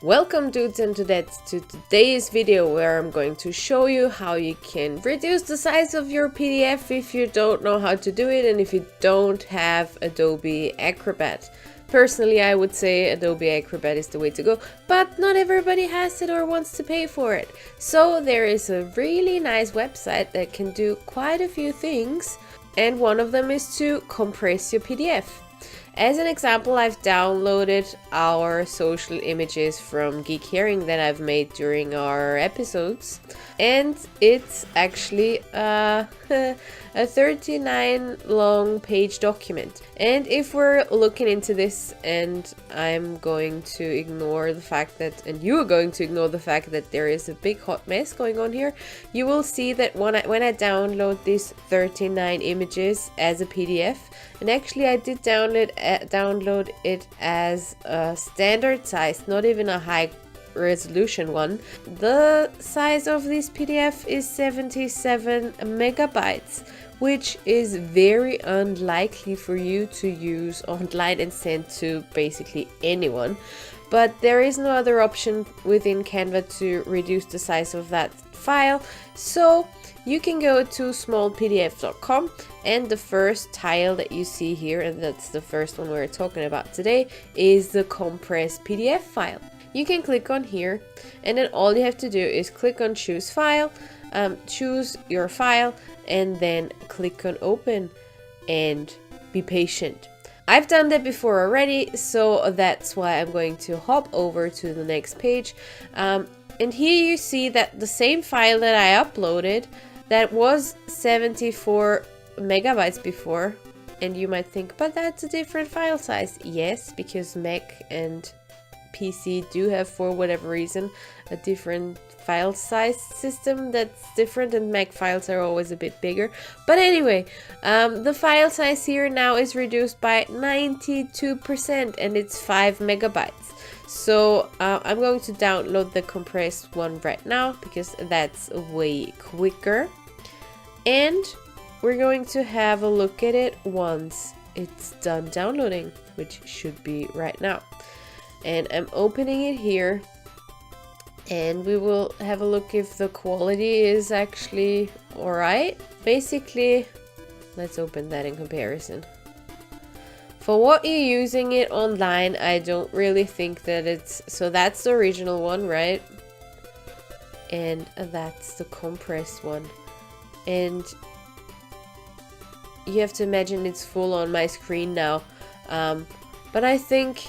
Welcome dudes and dudettes to today's video where I'm going to show you how you can reduce the size of your PDF if you don't know how to do it and if you don't have Adobe Acrobat. Personally, I would say Adobe Acrobat is the way to go, but not everybody has it or wants to pay for it. So there is a really nice website that can do quite a few things, and one of them is to compress your PDF. As an example, I've downloaded our social images from Geek Hearing that I've made during our episodes, and it's actually a 39 long page document. And if we're looking into this, and I'm going to ignore the fact that, and you are going to ignore the fact that there is a big hot mess going on here, you will see that when I download these 39 images as a PDF, and actually I did download it as a standard size, not even a high resolution one. The size of this PDF is 77 megabytes, which is very unlikely for you to use online and send to basically anyone. But there is no other option within Canva to reduce the size of that file, so you can go to smallpdf.com, and the first tile that you see here, and that's the first one we're talking about today, is the compressed PDF file. You can click on here, and then all you have to do is click on choose file, choose your file, and then click on open and be patient. I've done that before already, so that's why I'm going to hop over to the next page. And here you see that the same file that I uploaded, that was 74 megabytes before, and you might think, but that's a different file size. Yes, because Mac and PC do have, for whatever reason, a different file size system that's different, and Mac files are always a bit bigger. But anyway, the file size here now is reduced by 92%, and it's 5 megabytes. So I'm going to download the compressed one right now because that's way quicker, and we're going to have a look at it once it's done downloading, which should be right now. And I'm opening it here, and we will have a look if the quality is actually alright. Basically, let's open that in comparison. For what you're using it online, I don't really think that it's... So that's the original one, right? And that's the compressed one. And you have to imagine it's full on my screen now. But I think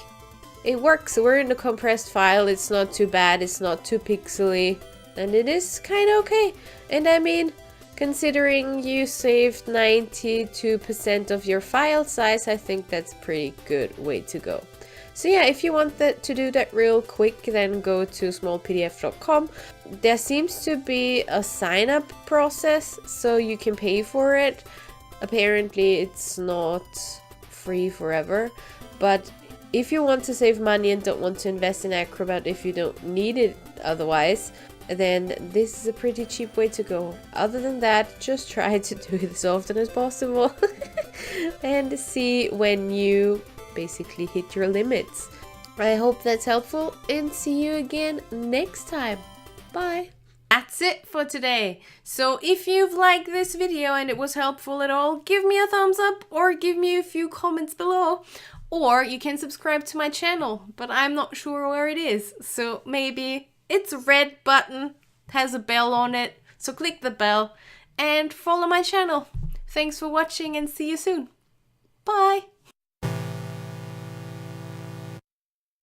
it works. We're in the compressed file. It's not too bad. It's not too pixely. And it is kind of okay. And I mean, considering you saved 92% of your file size, I think that's a pretty good way to go. So yeah, if you want to do that real quick, then go to smallpdf.com. There seems to be a sign-up process, so you can pay for it. Apparently it's not free forever, but if you want to save money and don't want to invest in Acrobat if you don't need it otherwise, then this is a pretty cheap way to go. Other than that, just try to do it as often as possible and see when you basically hit your limits. I hope that's helpful, and see you again next time. Bye! That's it for today. So if you've liked this video and it was helpful at all, give me a thumbs up or give me a few comments below. Or you can subscribe to my channel, but I'm not sure where it is. So maybe it's a red button, has a bell on it. So click the bell and follow my channel. Thanks for watching, and see you soon. Bye!